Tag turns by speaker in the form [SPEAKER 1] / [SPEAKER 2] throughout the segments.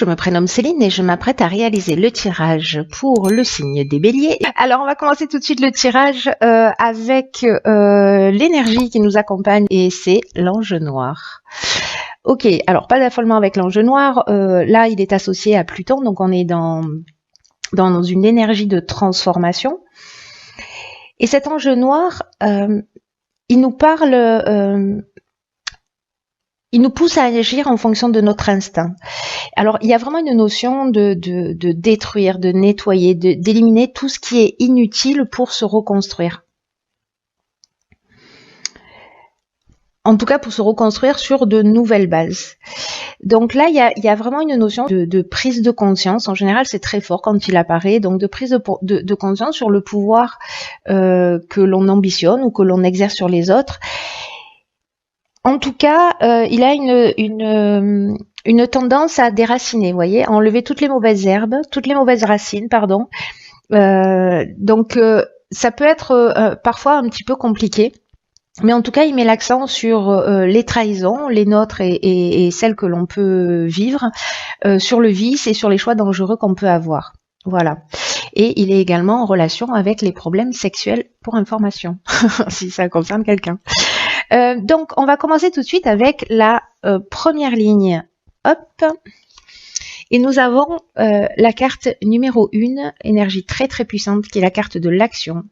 [SPEAKER 1] Je me prénomme Céline et je m'apprête à réaliser le tirage pour le signe des béliers. Alors on va commencer tout de suite le tirage avec l'énergie qui nous accompagne et c'est l'ange noir. Ok, alors pas d'affolement avec l'ange noir, là il est associé à Pluton, donc on est dans une énergie de transformation. Et cet ange noir, il nous parle... il nous pousse à agir en fonction de notre instinct. Alors, il y a vraiment une notion de détruire, de nettoyer, d'éliminer tout ce qui est inutile pour se reconstruire. En tout cas, pour se reconstruire sur de nouvelles bases. Donc là, il y a vraiment une notion de prise de conscience. En général, c'est très fort quand il apparaît. Donc, de prise de conscience sur le pouvoir que l'on ambitionne ou que l'on exerce sur les autres. En tout cas, il a une tendance à déraciner, vous voyez, à enlever toutes les mauvaises herbes, toutes les mauvaises racines, pardon. Donc, ça peut être parfois un petit peu compliqué. Mais en tout cas, il met l'accent sur les trahisons, les nôtres et celles que l'on peut vivre, sur le vice et sur les choix dangereux qu'on peut avoir. Voilà. Et il est également en relation avec les problèmes sexuels pour information, si ça concerne quelqu'un. Donc, on va commencer tout de suite avec la première ligne. Hop. Et nous avons la carte numéro 1, énergie très très puissante, qui est la carte de l'action,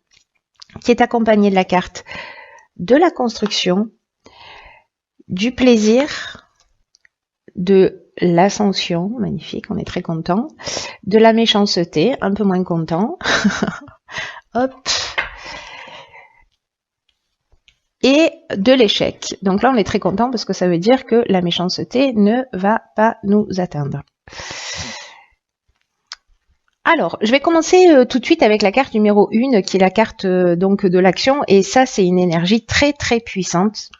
[SPEAKER 1] qui est accompagnée de la carte de la construction, du plaisir, de l'ascension, magnifique, on est très content, de la méchanceté, un peu moins content. Hop. Et de l'échec. Donc là, on est très content parce que ça veut dire que la méchanceté ne va pas nous atteindre. Alors, je vais commencer tout de suite avec la carte numéro 1, qui est la carte donc de l'action. Et ça, c'est une énergie très, très puissante.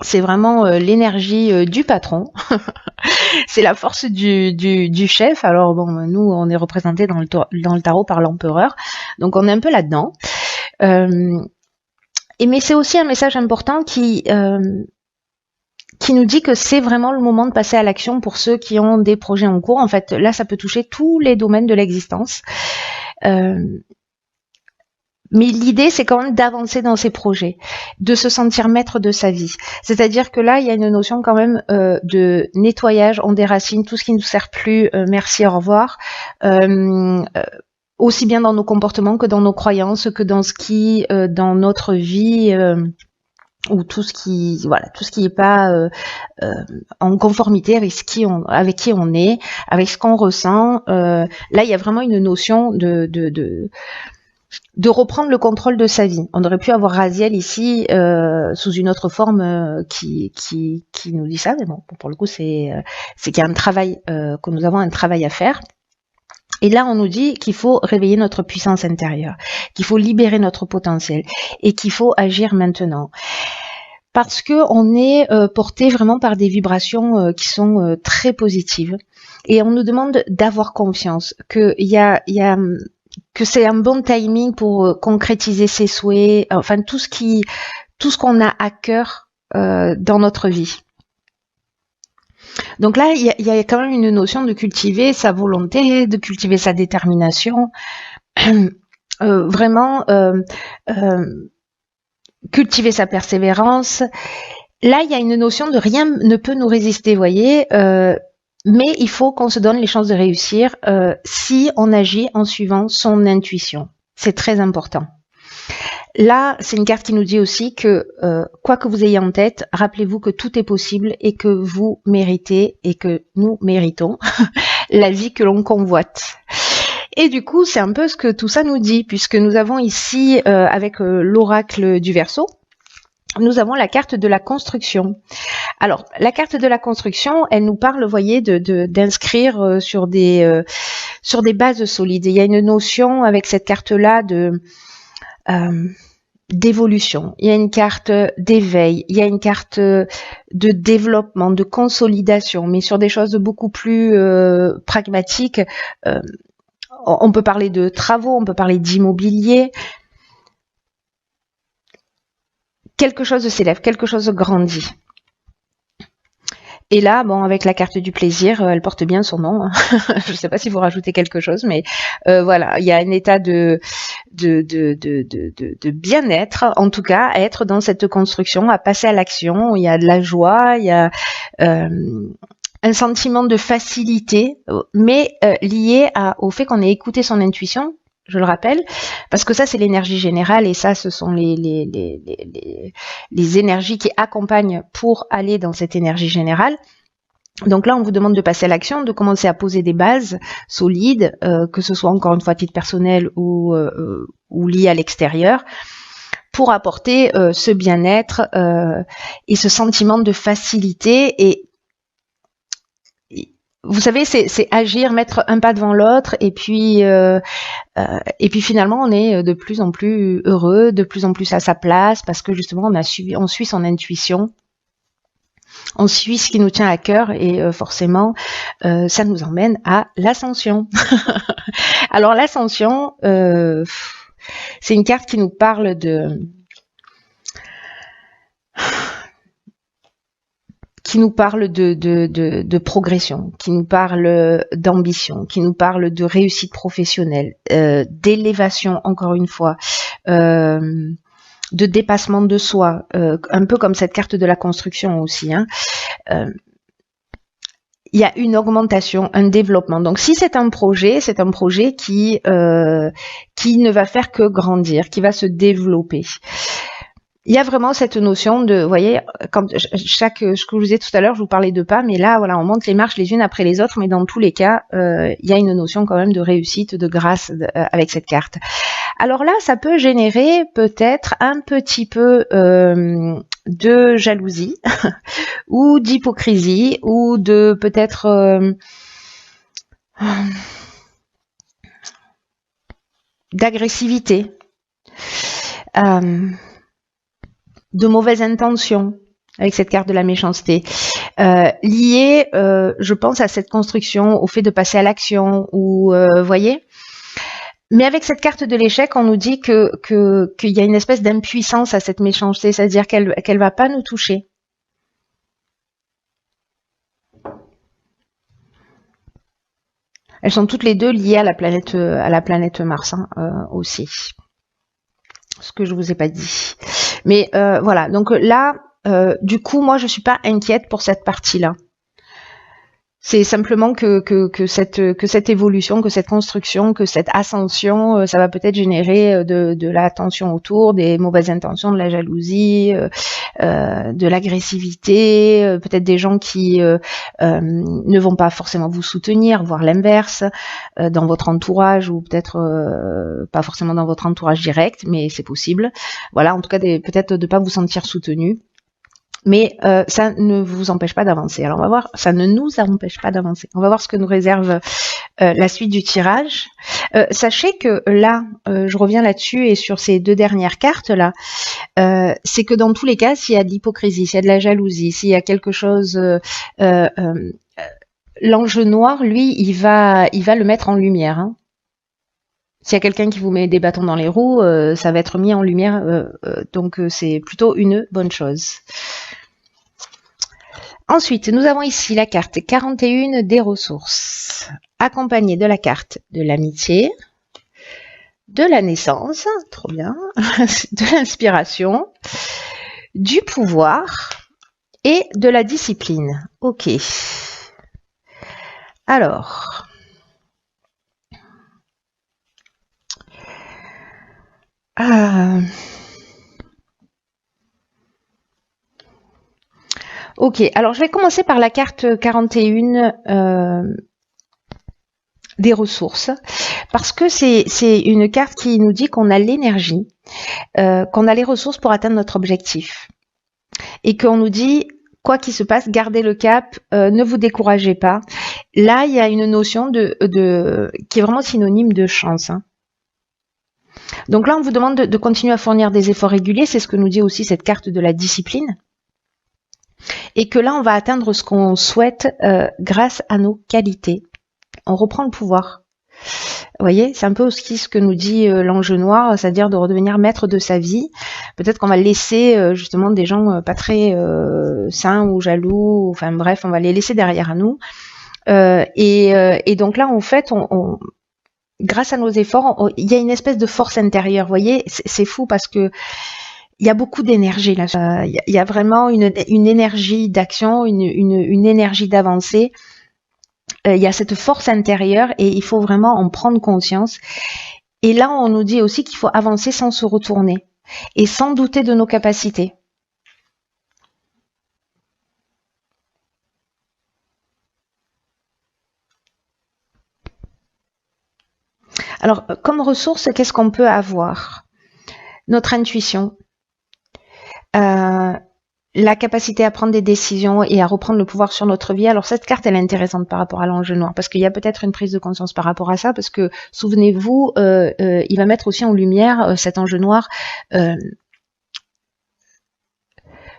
[SPEAKER 1] C'est vraiment l'énergie du patron. C'est la force du chef. Alors, bon, nous, on est représenté dans le tarot par l'empereur. Donc, on est un peu là-dedans. Mais c'est aussi un message important qui nous dit que c'est vraiment le moment de passer à l'action pour ceux qui ont des projets en cours. En fait, là, ça peut toucher tous les domaines de l'existence. Mais l'idée, c'est quand même d'avancer dans ces projets, de se sentir maître de sa vie. C'est-à-dire que là, il y a une notion quand même de nettoyage, on déracine tout ce qui ne nous sert plus, merci, au revoir. Aussi bien dans nos comportements que dans nos croyances, que dans ce qui, dans notre vie, ou tout ce qui est pas en conformité avec qui on est, avec ce qu'on ressent. Là, il y a vraiment une notion de reprendre le contrôle de sa vie. On aurait pu avoir Raziel ici sous une autre forme qui nous dit ça, mais bon, pour le coup, c'est qu'il y a un travail, que nous avons un travail à faire. Et là, on nous dit qu'il faut réveiller notre puissance intérieure, qu'il faut libérer notre potentiel et qu'il faut agir maintenant. Parce que on est porté vraiment par des vibrations qui sont très positives. Et on nous demande d'avoir confiance, que c'est un bon timing pour concrétiser ses souhaits, enfin tout ce qu'on a à cœur dans notre vie. Donc là, il y a quand même une notion de cultiver sa volonté, de cultiver sa détermination, vraiment cultiver sa persévérance. Là, il y a une notion de rien ne peut nous résister, voyez, mais il faut qu'on se donne les chances de réussir si on agit en suivant son intuition. C'est très important. Là, c'est une carte qui nous dit aussi que quoi que vous ayez en tête, rappelez-vous que tout est possible et que vous méritez et que nous méritons la vie que l'on convoite. Et du coup, c'est un peu ce que tout ça nous dit, puisque nous avons ici, avec l'oracle du Verseau, nous avons la carte de la construction. Alors, la carte de la construction, elle nous parle, vous voyez, d'inscrire sur des bases solides. Il y a une notion avec cette carte-là d'évolution, il y a une carte d'éveil, il y a une carte de développement, de consolidation, mais sur des choses beaucoup plus pragmatiques. On peut parler de travaux, on peut parler d'immobilier. Quelque chose s'élève, quelque chose grandit. Et là, bon, avec la carte du plaisir, elle porte bien son nom. Je ne sais pas si vous rajoutez quelque chose, mais voilà, il y a un état de bien-être, en tout cas, à être dans cette construction, à passer à l'action. Il y a de la joie, il y a un sentiment de facilité, mais lié au fait qu'on ait écouté son intuition. Je le rappelle, parce que ça c'est l'énergie générale et ça ce sont les énergies qui accompagnent pour aller dans cette énergie générale. Donc là on vous demande de passer à l'action, de commencer à poser des bases solides, que ce soit encore une fois à titre personnel ou lié à l'extérieur, pour apporter ce bien-être et ce sentiment de facilité. Et vous savez, c'est agir, mettre un pas devant l'autre, et puis finalement, on est de plus en plus heureux, de plus en plus à sa place, parce que justement, on suit son intuition, on suit ce qui nous tient à cœur, et forcément, ça nous emmène à l'ascension. Alors l'ascension, c'est une carte qui nous parle de progression, qui nous parle d'ambition, qui nous parle de réussite professionnelle, d'élévation, encore une fois, de dépassement de soi, un peu comme cette carte de la construction aussi. Hein. Il y a une augmentation, un développement. Donc si c'est un projet qui ne va faire que grandir, qui va se développer. Il y a vraiment cette notion de, vous voyez, quand ce que je vous disais tout à l'heure, je vous parlais de pas, mais là, voilà, on monte les marches les unes après les autres, mais dans tous les cas, il y a une notion quand même de réussite, de grâce avec cette carte. Alors là, ça peut générer peut-être un petit peu de jalousie ou d'hypocrisie ou de peut-être d'agressivité. De mauvaises intentions avec cette carte de la méchanceté, liées, je pense, à cette construction, au fait de passer à l'action, ou voyez. Mais avec cette carte de l'échec, on nous dit qu'il y a une espèce d'impuissance à cette méchanceté, c'est-à-dire qu'elle va pas nous toucher. Elles sont toutes les deux liées à la planète Mars, hein, aussi. Ce que je vous ai pas dit. Mais voilà, donc là, du coup, moi, je suis pas inquiète pour cette partie-là. C'est simplement que cette évolution, que cette construction, que cette ascension, ça va peut-être générer de la tension autour, des mauvaises intentions, de la jalousie, de l'agressivité, peut-être des gens qui ne vont pas forcément vous soutenir, voire l'inverse, dans votre entourage, ou peut-être pas forcément dans votre entourage direct, mais c'est possible. Voilà, en tout cas, peut-être de pas vous sentir soutenu. Mais ça ne vous empêche pas d'avancer. Alors on va voir, ça ne nous empêche pas d'avancer. On va voir ce que nous réserve la suite du tirage. Sachez que là, je reviens là-dessus et sur ces deux dernières cartes là, c'est que dans tous les cas, s'il y a de l'hypocrisie, s'il y a de la jalousie, s'il y a quelque chose, l'ange noir, lui, il va le mettre en lumière. Hein. S'il y a quelqu'un qui vous met des bâtons dans les roues, ça va être mis en lumière, donc c'est plutôt une bonne chose. Ensuite, nous avons ici la carte 41 des ressources, accompagnée de la carte de l'amitié, de la naissance, trop bien, de l'inspiration, du pouvoir et de la discipline. Ok. Alors... Ok, alors je vais commencer par la carte 41 des ressources, parce que c'est une carte qui nous dit qu'on a l'énergie, qu'on a les ressources pour atteindre notre objectif, et qu'on nous dit, quoi qu'il se passe, gardez le cap, ne vous découragez pas. Là, il y a une notion qui est vraiment synonyme de chance, hein. Donc là, on vous demande de continuer à fournir des efforts réguliers, c'est ce que nous dit aussi cette carte de la discipline. Et que là, on va atteindre ce qu'on souhaite grâce à nos qualités. On reprend le pouvoir. Vous voyez, c'est un peu aussi ce que nous dit l'ange noir, c'est-à-dire de redevenir maître de sa vie. Peut-être qu'on va laisser justement des gens pas très sains ou jaloux, enfin bref, on va les laisser derrière nous. Et donc là, en fait, grâce à nos efforts, il y a une espèce de force intérieure. Vous voyez, c'est fou parce que il y a beaucoup d'énergie là. Il y a vraiment une énergie d'action, une énergie d'avancée. Il y a cette force intérieure et il faut vraiment en prendre conscience. Et là, on nous dit aussi qu'il faut avancer sans se retourner et sans douter de nos capacités. Alors, comme ressource, qu'est-ce qu'on peut avoir? Notre intuition, la capacité à prendre des décisions et à reprendre le pouvoir sur notre vie. Alors cette carte, elle est intéressante par rapport à l'ange noir, parce qu'il y a peut-être une prise de conscience par rapport à ça, parce que souvenez-vous, il va mettre aussi en lumière, cet ange noir,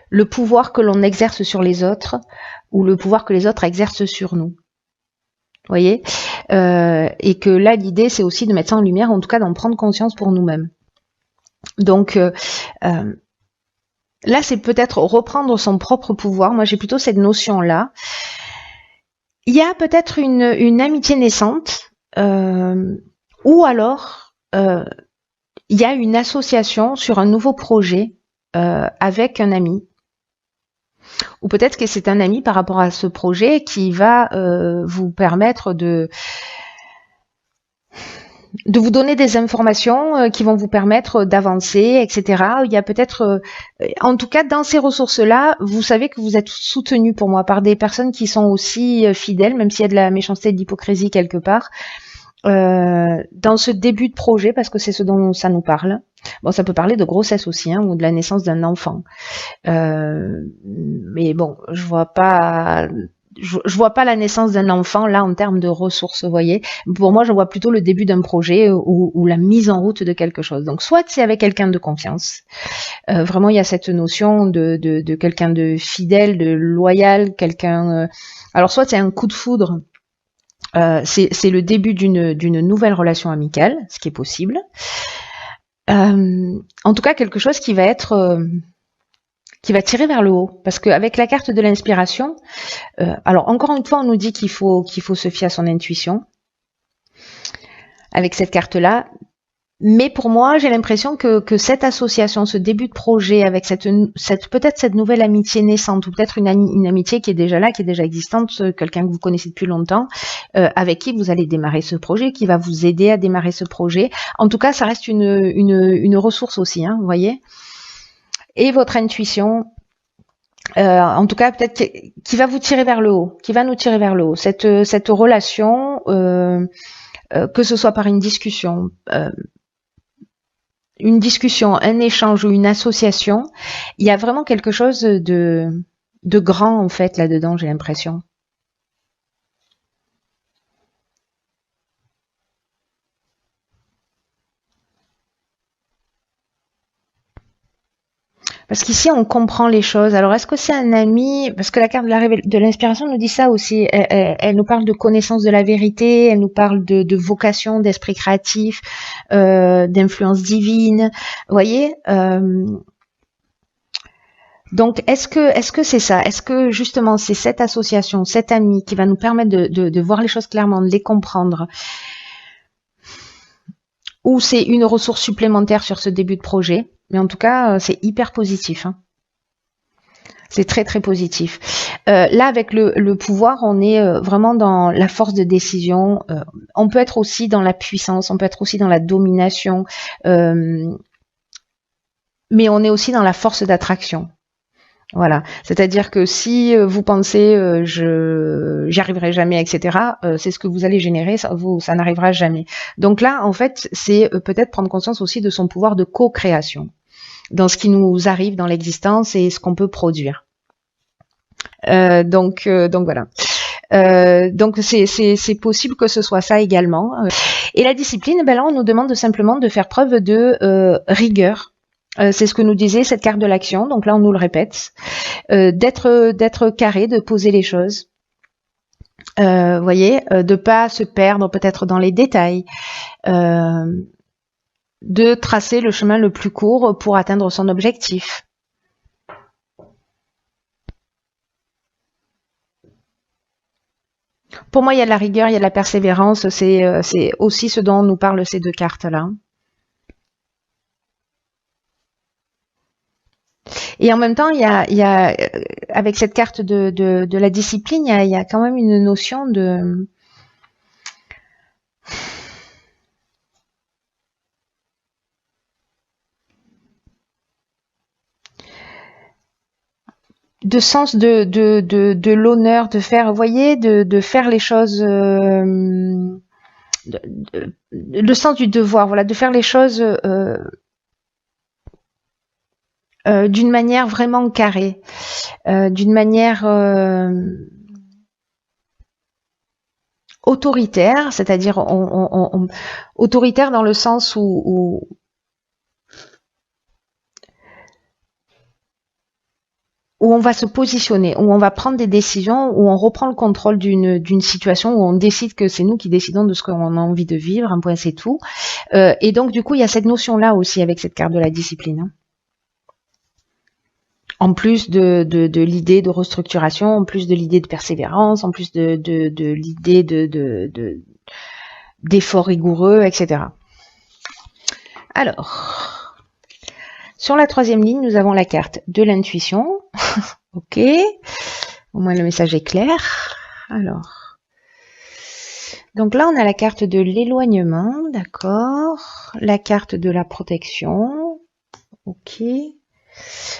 [SPEAKER 1] le pouvoir que l'on exerce sur les autres, ou le pouvoir que les autres exercent sur nous. Vous voyez, et que là, l'idée, c'est aussi de mettre ça en lumière, en tout cas d'en prendre conscience pour nous-mêmes. Donc, là, c'est peut-être reprendre son propre pouvoir. Moi, j'ai plutôt cette notion-là. Il y a peut-être une amitié naissante, ou alors il y a une association sur un nouveau projet avec un ami. Ou peut-être que c'est un ami par rapport à ce projet qui va vous permettre de vous donner des informations qui vont vous permettre d'avancer, etc. Il y a peut-être, en tout cas, dans ces ressources-là, vous savez que vous êtes soutenu pour moi par des personnes qui sont aussi fidèles, même s'il y a de la méchanceté et de l'hypocrisie quelque part, dans ce début de projet, parce que c'est ce dont ça nous parle. Bon, ça peut parler de grossesse aussi, hein, ou de la naissance d'un enfant. Mais bon, je vois pas la naissance d'un enfant là en termes de ressources, vous voyez. Pour moi, je vois plutôt le début d'un projet ou la mise en route de quelque chose. Donc, soit c'est avec quelqu'un de confiance. Vraiment, il y a cette notion de quelqu'un de fidèle, de loyal, quelqu'un. Alors, soit c'est un coup de foudre. C'est le début d'une nouvelle relation amicale, ce qui est possible. En tout cas, quelque chose qui va être qui va tirer vers le haut, parce qu'avec la carte de l'inspiration, alors encore une fois, on nous dit qu'il faut se fier à son intuition avec cette carte-là, mais pour moi, j'ai l'impression que cette association, ce début de projet, avec peut-être cette nouvelle amitié naissante, ou peut-être une amitié qui est déjà là, qui est déjà existante, quelqu'un que vous connaissez depuis longtemps, avec qui vous allez démarrer ce projet, qui va vous aider à démarrer ce projet. En tout cas, ça reste une ressource aussi, hein, vous voyez. Et votre intuition, en tout cas peut-être qui va vous tirer vers le haut, qui va nous tirer vers le haut. Cette relation, que ce soit par une discussion, un échange ou une association, il y a vraiment quelque chose de grand en fait là-dedans, j'ai l'impression. Parce qu'ici, on comprend les choses. Alors, est-ce que c'est un ami? Parce que la carte de l'inspiration nous dit ça aussi. Elle nous parle de connaissance de la vérité, elle nous parle de vocation, d'esprit créatif, d'influence divine. Vous voyez, donc, est-ce que c'est ça? Est-ce que justement c'est cette association, cet ami qui va nous permettre de voir les choses clairement, de les comprendre, ou c'est une ressource supplémentaire sur ce début de projet? Mais en tout cas, c'est hyper positif. Hein. C'est très très positif. Là, avec le pouvoir, on est vraiment dans la force de décision. On peut être aussi dans la puissance, on peut être aussi dans la domination, mais on est aussi dans la force d'attraction. Voilà, c'est-à-dire que si vous pensez j'y arriverai jamais, etc., c'est ce que vous allez générer, ça n'arrivera jamais. Donc là, en fait, c'est peut-être prendre conscience aussi de son pouvoir de co-création dans ce qui nous arrive dans l'existence et ce qu'on peut produire. Donc voilà. Donc c'est possible que ce soit ça également. Et la discipline, ben là, on nous demande simplement de faire preuve de rigueur. C'est ce que nous disait cette carte de l'action, donc là on nous le répète, d'être carré, de poser les choses, voyez, de pas se perdre peut-être dans les détails, de tracer le chemin le plus court pour atteindre son objectif. Pour moi, il y a de la rigueur, il y a de la persévérance, c'est aussi ce dont nous parlent ces deux cartes-là. Et en même temps, avec cette carte de la discipline, il y a quand même une notion de sens de l'honneur, de faire, vous voyez, de faire les choses, le sens du devoir, voilà, de faire les choses d'une manière vraiment carrée, d'une manière autoritaire, c'est-à-dire autoritaire dans le sens où on va se positionner, où on va prendre des décisions, où on reprend le contrôle d'une situation, où on décide que c'est nous qui décidons de ce qu'on a envie de vivre, un point c'est tout. Et donc du coup, il y a cette notion-là aussi avec cette carte de la discipline. Hein. En plus de l'idée de restructuration, en plus de l'idée de persévérance, en plus de l'idée d'efforts rigoureux, etc. Alors, sur la troisième ligne, nous avons la carte de l'intuition. Ok, au moins le message est clair. Alors, donc là, on a la carte de l'éloignement, d'accord. La carte de la protection. Ok.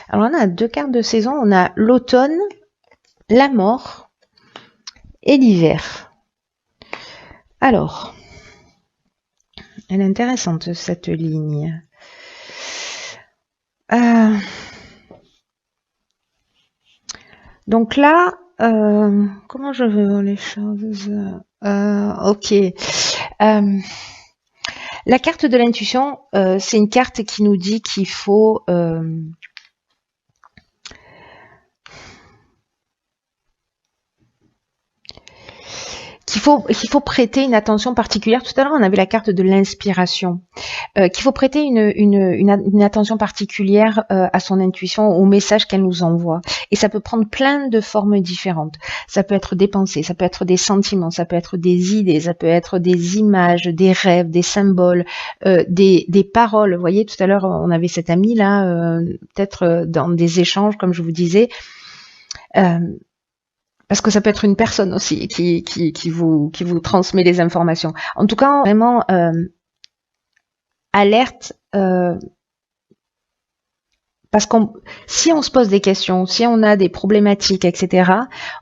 [SPEAKER 1] Alors, on a deux cartes de saison. On a l'automne, la mort et l'hiver. Alors, elle est intéressante, cette ligne. Donc là, comment je veux les choses ok. La carte de l'intuition, c'est une carte qui nous dit qu'il faut qu'il faut prêter une attention particulière. Tout à l'heure, on avait la carte de l'inspiration. Qu'il faut prêter une attention particulière à son intuition, au message qu'elle nous envoie. Et ça peut prendre plein de formes différentes. Ça peut être des pensées, ça peut être des sentiments, ça peut être des idées, ça peut être des images, des rêves, des symboles, des paroles. Vous voyez, tout à l'heure, on avait cet ami là, peut-être dans des échanges, comme je vous disais. Parce que ça peut être une personne aussi qui vous transmet les informations. En tout cas, vraiment alerte, parce que si on se pose des questions, si on a des problématiques, etc.,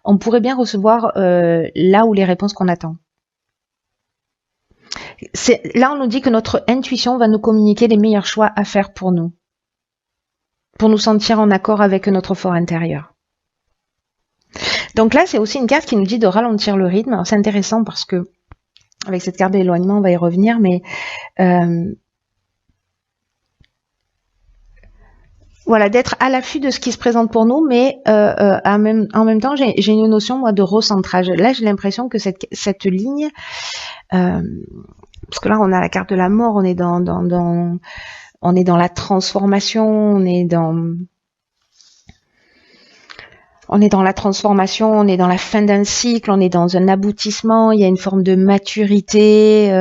[SPEAKER 1] on pourrait bien recevoir là où les réponses qu'on attend. Là, on nous dit que notre intuition va nous communiquer les meilleurs choix à faire pour nous sentir en accord avec notre fort intérieur. Donc là, c'est aussi une carte qui nous dit de ralentir le rythme. C'est intéressant parce que, avec cette carte d'éloignement, on va y revenir, mais voilà, d'être à l'affût de ce qui se présente pour nous, mais en même temps, j'ai une notion, moi, de recentrage. Là, j'ai l'impression que cette ligne, parce que là, on a la carte de la mort, on est dans la transformation, on est dans la transformation, on est dans la fin d'un cycle, on est dans un aboutissement, il y a une forme de maturité.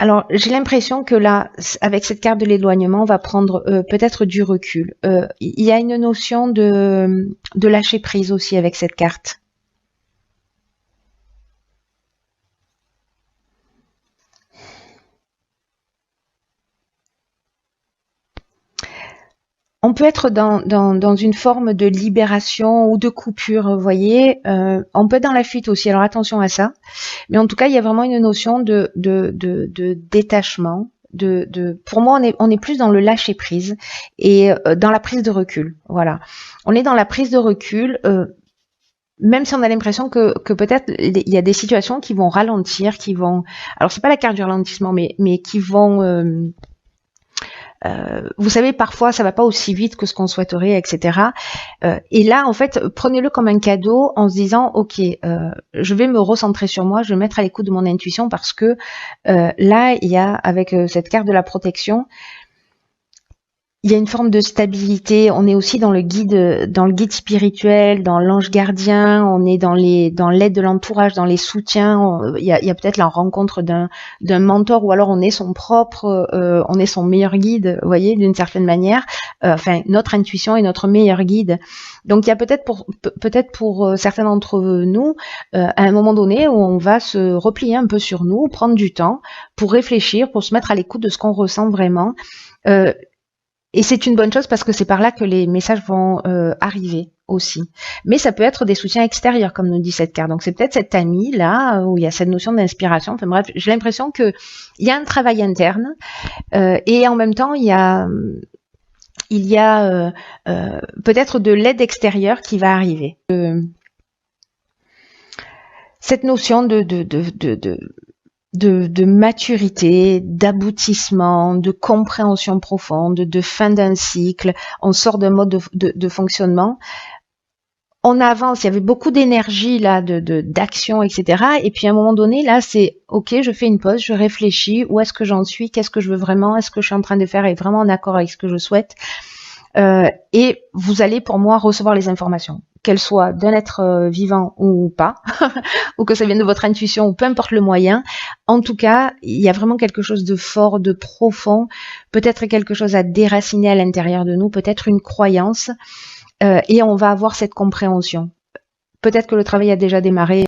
[SPEAKER 1] Alors, j'ai l'impression que là, avec cette carte de l'éloignement, on va prendre peut-être du recul. Il y a une notion de lâcher prise aussi avec cette carte. On peut être dans une forme de libération ou de coupure, vous voyez. On peut être dans la fuite aussi, alors attention à ça. Mais en tout cas, il y a vraiment une notion de détachement. Pour moi, on est plus dans le lâcher prise et dans la prise de recul. Voilà. On est dans la prise de recul, même si on a l'impression que peut-être il y a des situations qui vont ralentir, alors c'est pas la carte du ralentissement, mais qui vont vous savez, parfois ça va pas aussi vite que ce qu'on souhaiterait, etc. Et là, en fait, prenez-le comme un cadeau en se disant, ok, je vais me recentrer sur moi, je vais me mettre à l'écoute de mon intuition parce que là, il y a avec cette carte de la protection, il y a une forme de stabilité. On est aussi dans le guide spirituel, dans l'ange gardien. On est dans l'aide de l'entourage, dans les soutiens. Il y a peut-être la rencontre d'un mentor, ou alors on est on est son meilleur guide. Vous voyez, d'une certaine manière. Enfin, notre intuition est notre meilleur guide. Donc, il y a peut-être pour certains d'entre nous, à un moment donné, où on va se replier un peu sur nous, prendre du temps pour réfléchir, pour se mettre à l'écoute de ce qu'on ressent vraiment. Et c'est une bonne chose parce que c'est par là que les messages vont arriver aussi. Mais ça peut être des soutiens extérieurs, comme nous dit cette carte. Donc c'est peut-être cette amie là où il y a cette notion d'inspiration. Enfin bref, j'ai l'impression que il y a un travail interne et en même temps il y a peut-être de l'aide extérieure qui va arriver. Cette notion de maturité, d'aboutissement, de compréhension profonde, de fin d'un cycle. On sort d'un mode de fonctionnement. On avance, il y avait beaucoup d'énergie là, d'action, etc. Et puis à un moment donné, là, c'est ok, je fais une pause, je réfléchis, où est-ce que j'en suis, qu'est-ce que je veux vraiment, est-ce que je suis en train de faire est vraiment en accord avec ce que je souhaite. Et vous allez pour moi recevoir les informations, qu'elles soient d'un être vivant ou pas, ou que ça vienne de votre intuition, ou peu importe le moyen. En tout cas, il y a vraiment quelque chose de fort, de profond, peut-être quelque chose à déraciner à l'intérieur de nous, peut-être une croyance, et on va avoir cette compréhension. Peut-être que le travail a déjà démarré,